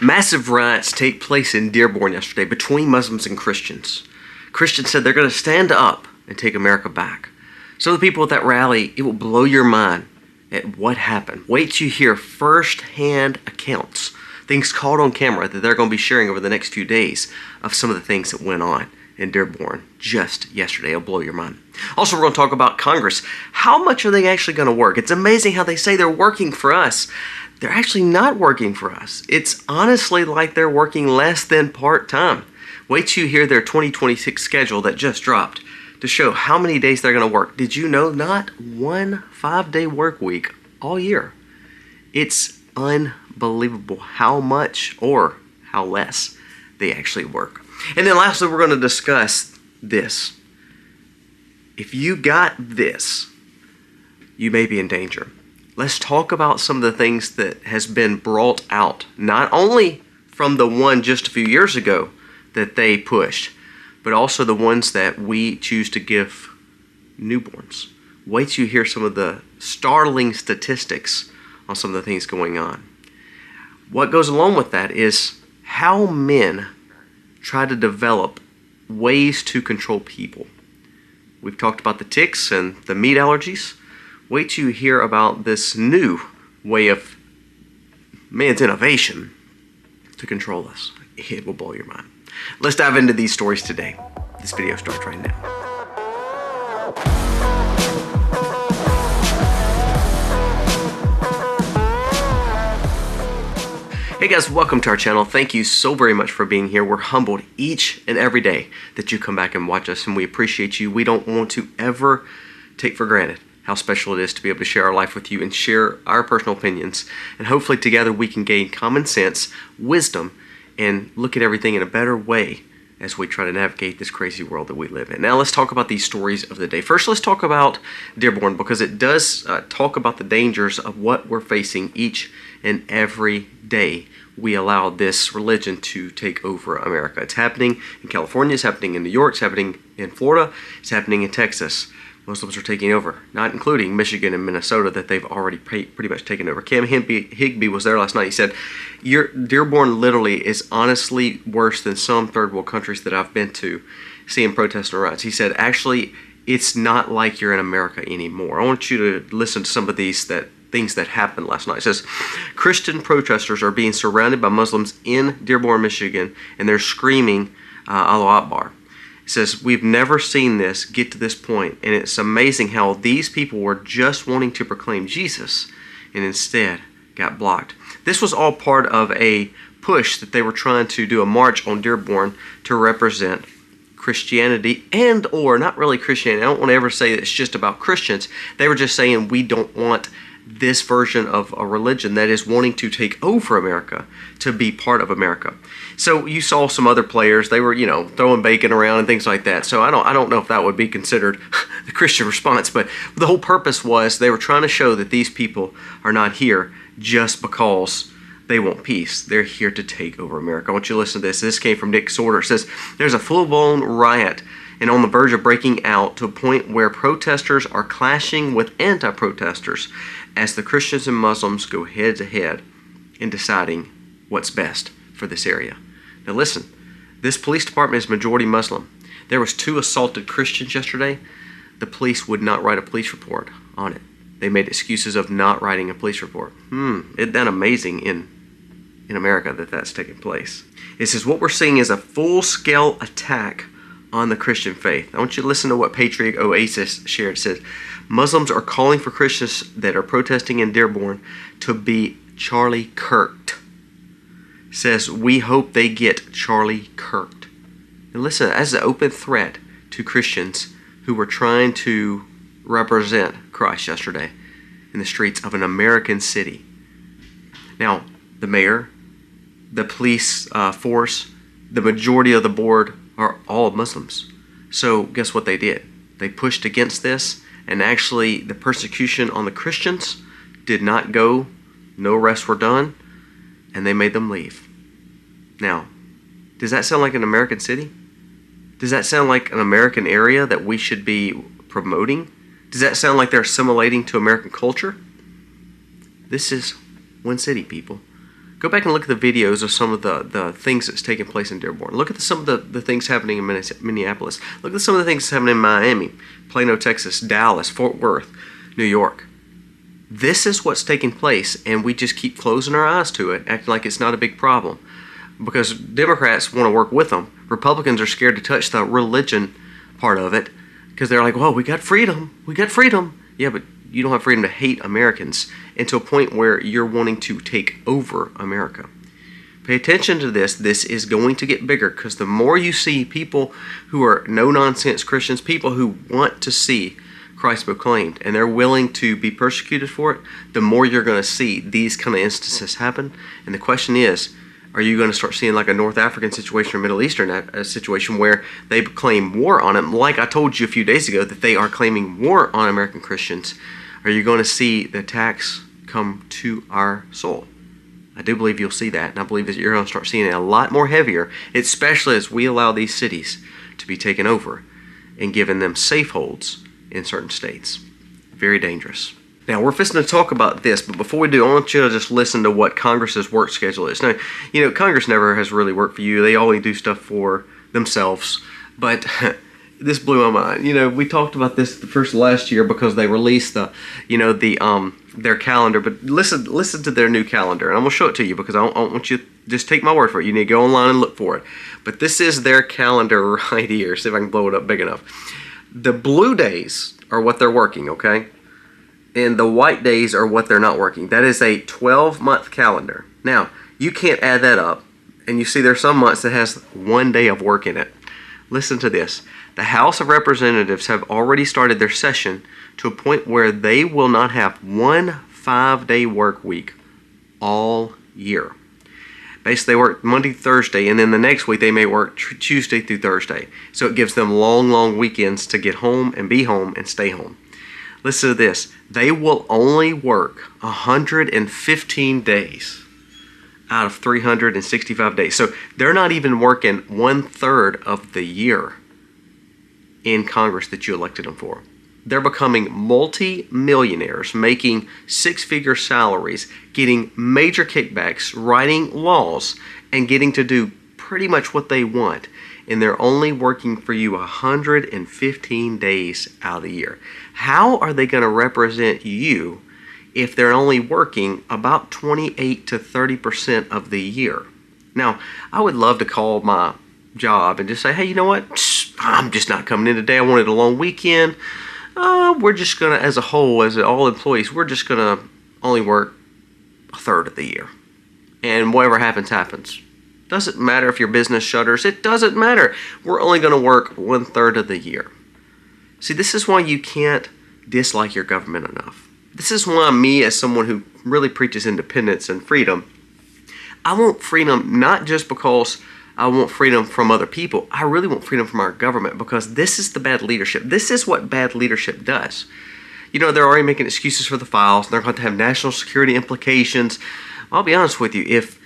Massive riots take place in Dearborn yesterday between Muslims and Christians. Christians said they're going to stand up and take America back. Some of the people at that rally, it will blow your mind at what happened. Wait till you hear first-hand accounts, things caught on camera that they're going to be sharing over the next few days of some of the things that went on in Dearborn just yesterday. It'll blow your mind. Also, we're going to talk about Congress. How much are they actually going to work? It's amazing how they say they're working for us. They're actually not working for us. It's honestly like they're working less than part-time. Wait till you hear their 2026 schedule that just dropped to show how many days they're going to work. Did you know not one 5-day work week all year? It's unbelievable how much or how less they actually work. And then lastly, we're going to discuss this. If you got this, you may be in danger. Let's talk about some of the things that has been brought out, not only from the one just a few years ago that they pushed, but also the ones that we choose to give newborns. Wait till you hear some of the startling statistics on some of the things going on. What goes along with that is how men try to develop ways to control people. We've talked about the ticks and the meat allergies. Wait till you hear about this new way of man's innovation to control us. It will blow your mind. Let's dive into these stories today. This video starts right now. Hey guys, welcome to our channel. Thank you so very much for being here. We're humbled each and every day that you come back and watch us, and we appreciate you. We don't want to ever take for granted how special it is to be able to share our life with you and share our personal opinions. And hopefully together we can gain common sense, wisdom, and look at everything in a better way as we try to navigate this crazy world that we live in. Now let's talk about these stories of the day. First, let's talk about Dearborn, because it does talk about the dangers of what we're facing each and every day we allow this religion to take over America. It's happening in California, it's happening in New York, it's happening in Florida, it's happening in Texas. Muslims are taking over, not including Michigan and Minnesota that they've already pretty much taken over. Cam Higbee was there last night. He said, Dearborn literally is honestly worse than some third world countries that I've been to seeing protests and riots. He said, actually, it's not like you're in America anymore. I want you to listen to some of these things that happened last night. It says, Christian protesters are being surrounded by Muslims in Dearborn, Michigan, and they're screaming, Allahu Akbar. It says, we've never seen this get to this point, and it's amazing how these people were just wanting to proclaim Jesus and instead got blocked. This was all part of a push that they were trying to do a march on Dearborn to represent Christianity and or not really Christianity. I don't want to ever say that it's just about Christians. They were just saying we don't want this version of a religion that is wanting to take over America to be part of America. So you saw some other players, they were, throwing bacon around and things like that. So I don't know if that would be considered the Christian response, but the whole purpose was they were trying to show that these people are not here just because they want peace. They're here to take over America. I want you to listen to this. This came from Nick Sorter. It says, there's a full-blown riot and on the verge of breaking out to a point where protesters are clashing with anti-protesters as the Christians and Muslims go head to head in deciding what's best for this area. Now listen, this police department is majority Muslim. There was 2 assaulted Christians yesterday. The police would not write a police report on it. They made excuses of not writing a police report. Isn't that amazing in America that that's taking place? It says, what we're seeing is a full-scale attack on the Christian faith. I want you to listen to what Patriot Oasis shared. It says, Muslims are calling for Christians that are protesting in Dearborn to be Charlie Kirked. It says, we hope they get Charlie Kirked. And listen, as an open threat to Christians who were trying to represent Christ yesterday in the streets of an American city. Now, the mayor, the police force, the majority of the board are all Muslims. So guess what they did? They pushed against this, and actually the persecution on the Christians did not go. No arrests were done, and they made them leave. Now, does that sound like an American city? Does that sound like an American area that we should be promoting? Does that sound like they're assimilating to American culture? This is one city, people. Go back and look at the videos of some of the things that's taking place in Dearborn. Look at some of the things happening in Minneapolis. Look at some of the things happening in Miami, Plano, Texas, Dallas, Fort Worth, New York. This is what's taking place, and we just keep closing our eyes to it, acting like it's not a big problem. Because Democrats want to work with them. Republicans are scared to touch the religion part of it because they're like, well, we got freedom. We got freedom. Yeah, but you don't have freedom to hate Americans and to a point where you're wanting to take over America. Pay attention to this. This is going to get bigger because the more you see people who are no-nonsense Christians, people who want to see Christ proclaimed and they're willing to be persecuted for it, the more you're going to see these kind of instances happen. And the question is, are you going to start seeing like a North African situation or Middle Eastern situation where they claim war on it? Like I told you a few days ago that they are claiming war on American Christians. Are you going to see the attacks come to our soil? I do believe you'll see that, and I believe that you're going to start seeing it a lot more heavier, especially as we allow these cities to be taken over and given them safe holds in certain states. Very dangerous. Now, we're fixing to talk about this, but before we do, I want you to just listen to what Congress's work schedule is. Now, you know, Congress never has really worked for you. They only do stuff for themselves, but this blew my mind. You know, we talked about this the first last year because they released their calendar, but listen to their new calendar, and I'm going to show it to you because I don't want you to just take my word for it. You need to go online and look for it. But this is their calendar right here. See if I can blow it up big enough. The blue days are what they're working, okay? And the white days are what they're not working. That is a 12-month calendar. Now, you can't add that up, and you see there's some months that has 1 day of work in it. Listen to this. The House of Representatives have already started their session to a point where they will not have one 5-day work week all year. Basically, they work Monday, Thursday, and then the next week they may work Tuesday through Thursday. So it gives them long, long weekends to get home and be home and stay home. Listen to this. They will only work 115 days out of 365 days. So they're not even working 1/3 of the year in Congress that you elected them for. They're becoming multi-millionaires, making six-figure salaries, getting major kickbacks, writing laws, and getting to do pretty much what they want. And they're only working for you 115 days out of the year. How are they going to represent you if they're only working about 28 to 30% of the year? Now, I would love to call my job and just say, hey, you know what? I'm just not coming in today. I wanted a long weekend. We're just going to, as a whole, as all employees, we're just going to only work 1/3 of the year. And whatever happens, happens. Doesn't matter if your business shutters. It doesn't matter. We're only going to work 1/3 of the year. See, this is why you can't dislike your government enough. This is why me, as someone who really preaches independence and freedom, I want freedom not just because I want freedom from other people. I really want freedom from our government because this is the bad leadership. This is what bad leadership does. You know, they're already making excuses for the files. They're going to have national security implications. I'll be honest with you. If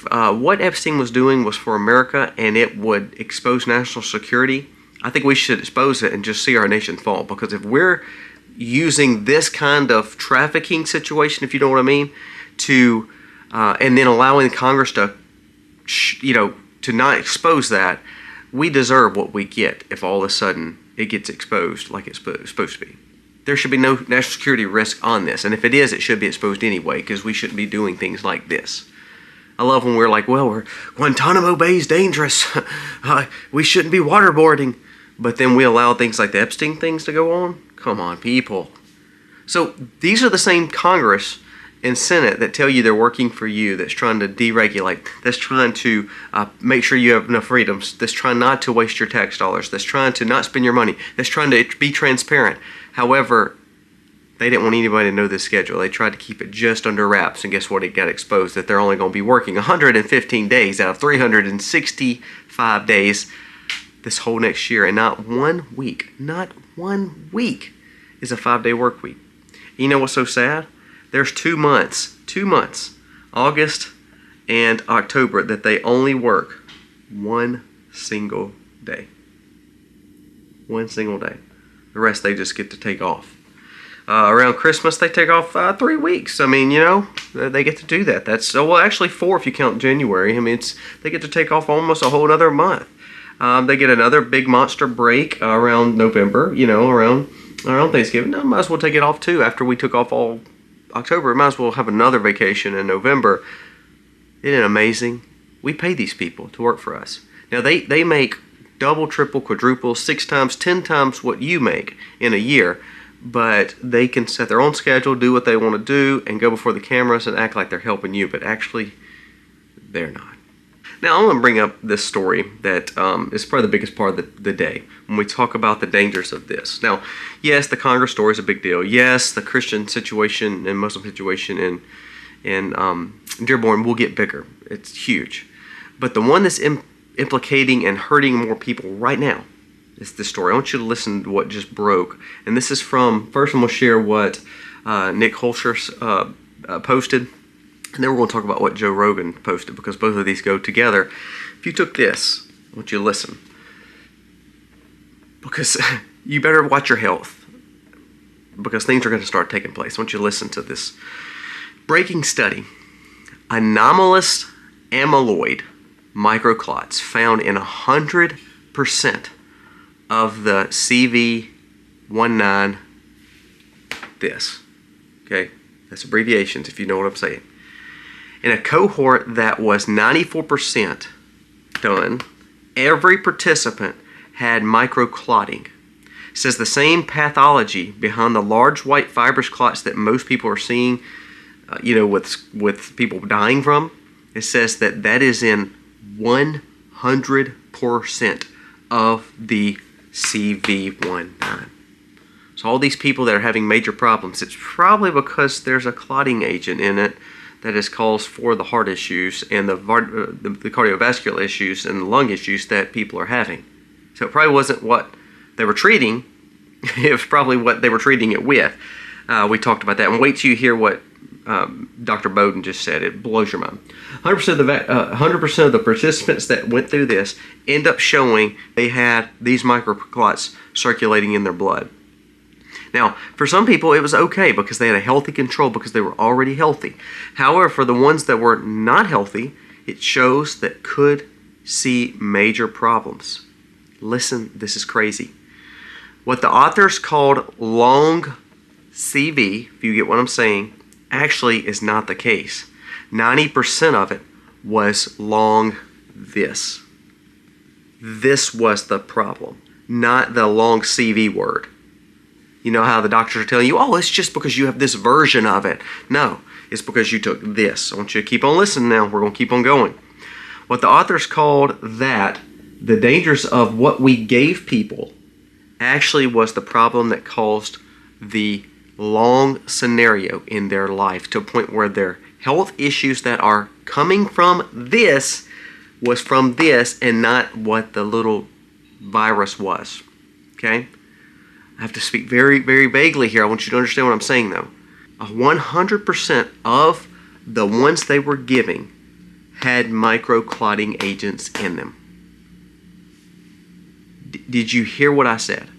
what Epstein was doing was for America and it would expose national security, I think we should expose it and just see our nation fall. Because if we're using this kind of trafficking situation, if you know what I mean, to and then allowing Congress to, to not expose that, we deserve what we get if all of a sudden it gets exposed like it's supposed to be. There should be no national security risk on this. And if it is, it should be exposed anyway because we shouldn't be doing things like this. I love when we're like, well, Guantanamo Bay is dangerous. We shouldn't be waterboarding. But then we allow things like the Epstein things to go on? Come on, people. So these are the same Congress and Senate that tell you they're working for you, that's trying to deregulate, that's trying to make sure you have enough freedoms, that's trying not to waste your tax dollars, that's trying to not spend your money, that's trying to be transparent. However, they didn't want anybody to know this schedule. They tried to keep it just under wraps, and guess what? It got exposed that they're only going to be working 115 days out of 365 days this whole next year, and not 1 week is a 5-day work week. You know what's so sad? There's 2 months, August and October, that they only work 1 single day. 1 single day. The rest they just get to take off. Around Christmas, they take off 3 weeks. I mean, they get to do that. That's well, actually 4 if you count January. I mean, they get to take off almost a whole other month. They get another big monster break around November. Around Thanksgiving. Now, might as well take it off too. After we took off all October, might as well have another vacation in November. Isn't it amazing? We pay these people to work for us. Now they make double, triple, quadruple, 6 times, 10 times what you make in a year. But they can set their own schedule, do what they want to do, and go before the cameras and act like they're helping you. But actually, they're not. Now, I'm going to bring up this story that is probably the biggest part of the day when we talk about the dangers of this. Now, yes, the Conger story is a big deal. Yes, the Christian situation and Muslim situation in Dearborn will get bigger. It's huge. But the one that's implicating and hurting more people right now is this story. I want you to listen to what just broke. And this is first I'm going to share what Nick Holscher posted. And then we're going to talk about what Joe Rogan posted, because both of these go together. If you took this, I want you to listen. Because you better watch your health, because things are going to start taking place. I want you to listen to this. Breaking study. Anomalous amyloid microclots found in 100% of the CV19 this. Okay? That's abbreviations if you know what I'm saying. In a cohort that was 94% done, every participant had microclotting. It says the same pathology behind the large white fibrous clots that most people are seeing, with people dying from. It says that is in 100% of the CV19. So all these people that are having major problems, it's probably because there's a clotting agent in it that is cause for the heart issues and the cardiovascular issues and the lung issues that people are having. So it probably wasn't what they were treating. It was probably what they were treating it with. We talked about that. And wait till you hear what Dr. Bowden just said. It blows your mind. 100% of the participants that went through this end up showing they had these microclots circulating in their blood. Now, for some people, it was okay because they had a healthy control because they were already healthy. However, for the ones that were not healthy, it shows that could see major problems. Listen, this is crazy. What the authors called long CV, if you get what I'm saying, actually is not the case. 90% of it was long this. This was the problem, not the long CV word. You know how the doctors are telling you, oh, it's just because you have this version of it. No, it's because you took this. I want you to keep on listening now. We're going to keep on going. What the authors called that, the dangers of what we gave people, actually was the problem that caused the long scenario in their life, to a point where their health issues that are coming from this was from this and not what the little virus was. Okay? I have to speak very, very vaguely here. I want you to understand what I'm saying, though. 100% of the ones they were giving had microclotting agents in them. Did you hear what I said?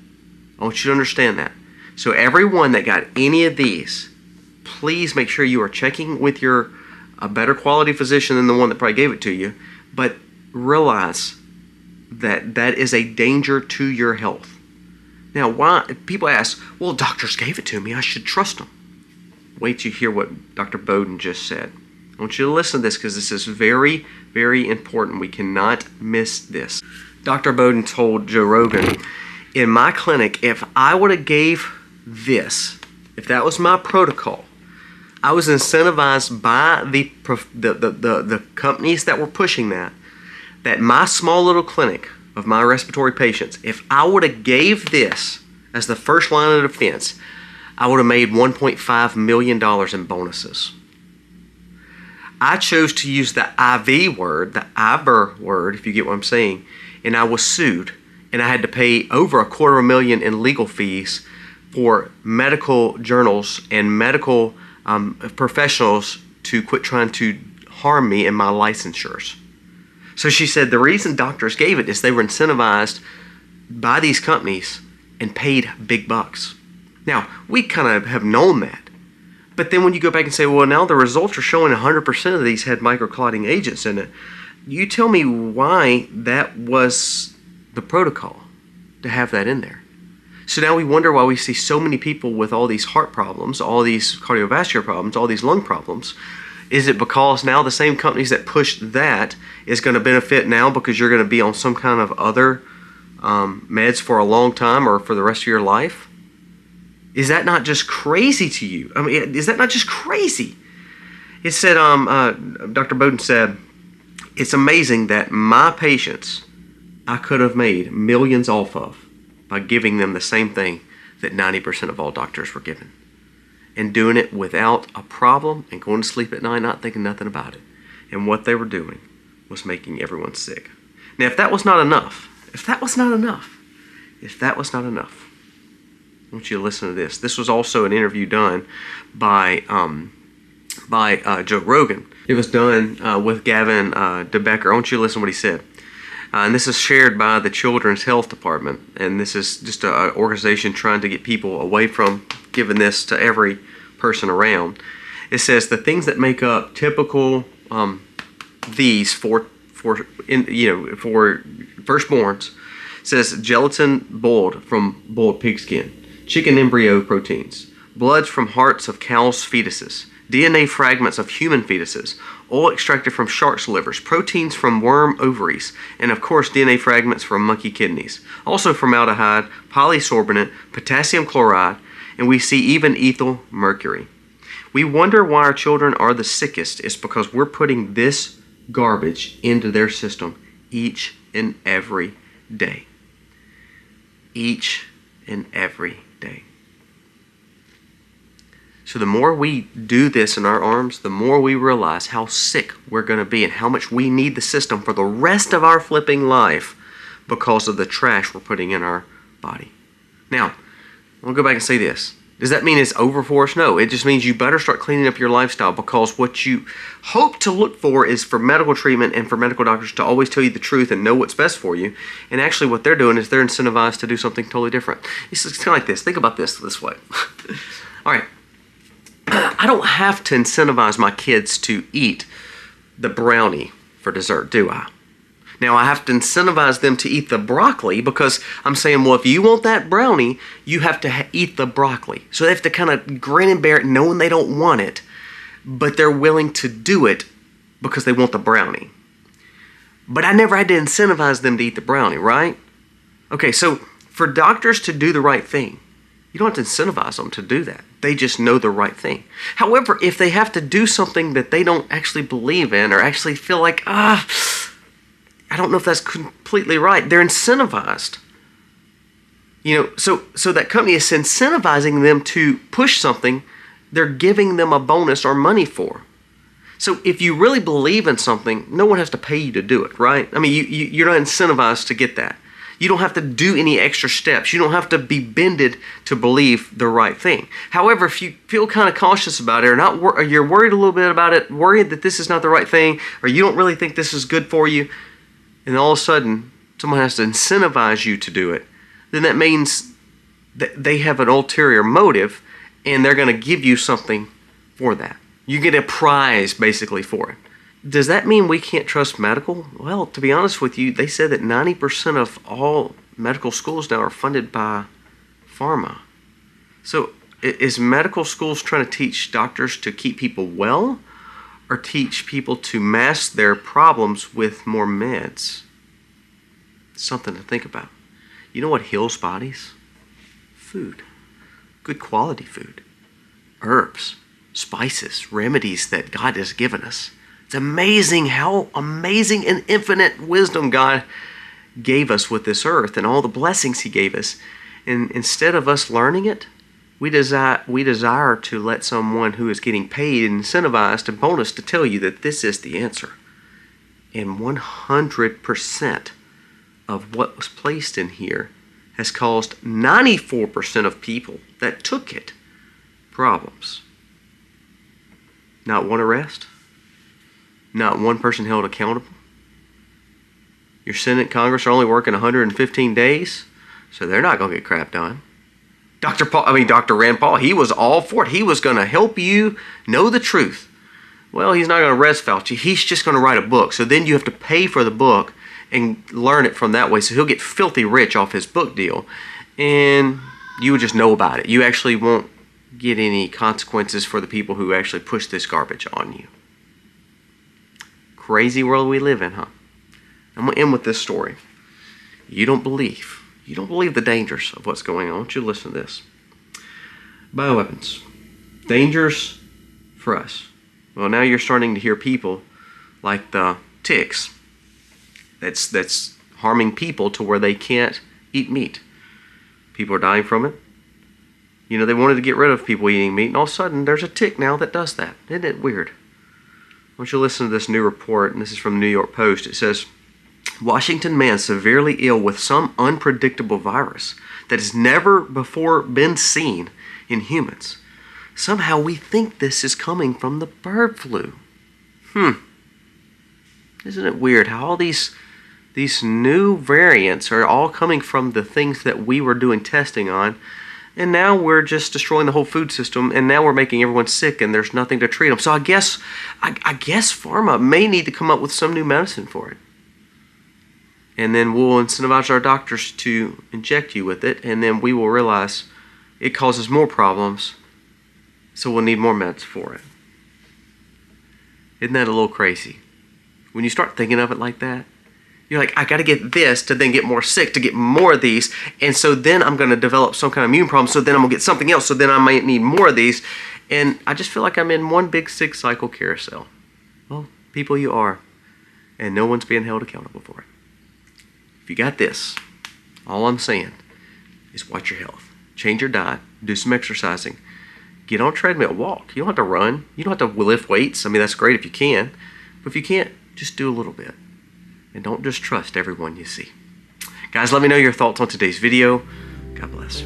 I want you to understand that. So everyone that got any of these, please make sure you are checking with a better quality physician than the one that probably gave it to you. But realize that is a danger to your health. Now, why people ask, well, doctors gave it to me, I should trust them. Wait till you hear what Dr. Bowden just said. I want you to listen to this because this is very, very important. We cannot miss this. Dr. Bowden told Joe Rogan, in my clinic, if I would have gave this, if that was my protocol, I was incentivized by the companies that were pushing that my small little clinic of my respiratory patients, if I would have gave this as the first line of defense, I would have made $1.5 million in bonuses. I chose to use the IV word, the IVER word, if you get what I'm saying, and I was sued, and I had to pay over $250,000 in legal fees for medical journals and medical professionals to quit trying to harm me and my licensures. So she said the reason doctors gave it is they were incentivized by these companies and paid big bucks. Now, we kind of have known that. But then when you go back and say, well, now the results are showing 100% of these had microclotting agents in it, you tell me why that was the protocol to have that in there. So now we wonder why we see so many people with all these heart problems, all these cardiovascular problems, all these lung problems. Is it because now the same companies that push that is going to benefit now because you're going to be on some kind of other meds for a long time or for the rest of your life? Is that not just crazy to you? I mean, is that not just crazy? It said, Dr. Bowden said, it's amazing that my patients I could have made millions off of by giving them the same thing that 90% of all doctors were given. And doing it without a problem and going to sleep at night not thinking nothing about it. And what they were doing was making everyone sick. Now, if that was not enough, I want you to listen to this. This was also an interview done by Joe Rogan. It was done with Gavin DeBecker. I want you to listen to what he said. And this is shared by the Children's Health Department. And this is just an organization trying to get people away from giving this to every person around. It says the things that make up typical these for firstborns. It says gelatin boiled from boiled pigskin, chicken embryo proteins, bloods from hearts of cows' fetuses, DNA fragments of human fetuses, oil extracted from sharks' livers, proteins from worm ovaries, and of course DNA fragments from monkey kidneys. Also formaldehyde, polysorbonate, potassium chloride, and we see even ethyl mercury. We wonder why our children are the sickest. It's because we're putting this garbage into their system each and every day. Each and every day. So the more we do this in our arms, the more we realize how sick we're going to be and how much we need the system for the rest of our flipping life because of the trash we're putting in our body. Now, I'll go back and say this. Does that mean it's over for us? No, it just means you better start cleaning up your lifestyle, because what you hope to look for is for medical treatment and for medical doctors to always tell you the truth and know what's best for you. And actually what they're doing is they're incentivized to do something totally different. It's kind of like this. Think about this way. All right. I don't have to incentivize my kids to eat the brownie for dessert, do I? Now, I have to incentivize them to eat the broccoli, because I'm saying, well, if you want that brownie, you have to eat the broccoli. So they have to kind of grin and bear it knowing they don't want it, but they're willing to do it because they want the brownie. But I never had to incentivize them to eat the brownie, right? Okay, so for doctors to do the right thing, you don't have to incentivize them to do that. They just know the right thing. However, if they have to do something that they don't actually believe in or actually feel like, I don't know if that's completely right, they're incentivized. So that company is incentivizing them to push something they're giving them a bonus or money for. So if you really believe in something, no one has to pay you to do it, right? I mean, you're not incentivized to get that. You don't have to do any extra steps. You don't have to be bended to believe the right thing. However, if you feel kind of cautious about it, or you're worried a little bit about it, worried that this is not the right thing, or you don't really think this is good for you, and all of a sudden someone has to incentivize you to do it, then that means that they have an ulterior motive, and they're going to give you something for that. You get a prize basically for it. Does that mean we can't trust medical? Well, to be honest with you, they said that 90% of all medical schools now are funded by pharma. So is medical schools trying to teach doctors to keep people well, or teach people to mask their problems with more meds? Something to think about. You know what heals bodies? Food. Good quality food. Herbs, spices, remedies that God has given us. It's amazing how amazing and infinite wisdom God gave us with this earth and all the blessings He gave us. And instead of us learning it, we desire to let someone who is getting paid and incentivized and bonus to tell you that this is the answer. And 100% of what was placed in here has caused 94% of people that took it problems. Not one arrest. Not one person held accountable. Your Senate and Congress are only working 115 days, so they're not going to get crap done. Dr. Rand Paul, he was all for it. He was going to help you know the truth. Well, he's not going to arrest Fauci. He's just going to write a book. So then you have to pay for the book and learn it from that way. So he'll get filthy rich off his book deal. And you would just know about it. You actually won't get any consequences for the people who actually push this garbage on you. Crazy world we live in, huh? I'm going to end with this story. You don't believe the dangers of what's going on. I want you to listen to this. Bioweapons. Dangers for us. Well, now you're starting to hear people like the ticks that's harming people to where they can't eat meat. People are dying from it. You know, they wanted to get rid of people eating meat, and all of a sudden there's a tick now that does that. Isn't it weird? I want you to listen to this new report, and this is from the New York Post. It says, Washington man severely ill with some unpredictable virus that has never before been seen in humans. Somehow we think this is coming from the bird flu. Isn't it weird how all these new variants are all coming from the things that we were doing testing on, and now we're just destroying the whole food system, and now we're making everyone sick, and there's nothing to treat them. So I guess pharma may need to come up with some new medicine for it. And then we'll incentivize our doctors to inject you with it, and then we will realize it causes more problems, so we'll need more meds for it. Isn't that a little crazy? When you start thinking of it like that, you're like, I got to get this to then get more sick, to get more of these, and so then I'm going to develop some kind of immune problem, so then I'm going to get something else, so then I might need more of these, and I just feel like I'm in one big 6-cycle carousel. Well, people, you are, and no one's being held accountable for it. If you got this, all I'm saying is watch your health. Change your diet. Do some exercising. Get on a treadmill. Walk. You don't have to run. You don't have to lift weights. I mean, that's great if you can. But if you can't, just do a little bit. And don't just trust everyone you see. Guys, let me know your thoughts on today's video. God bless.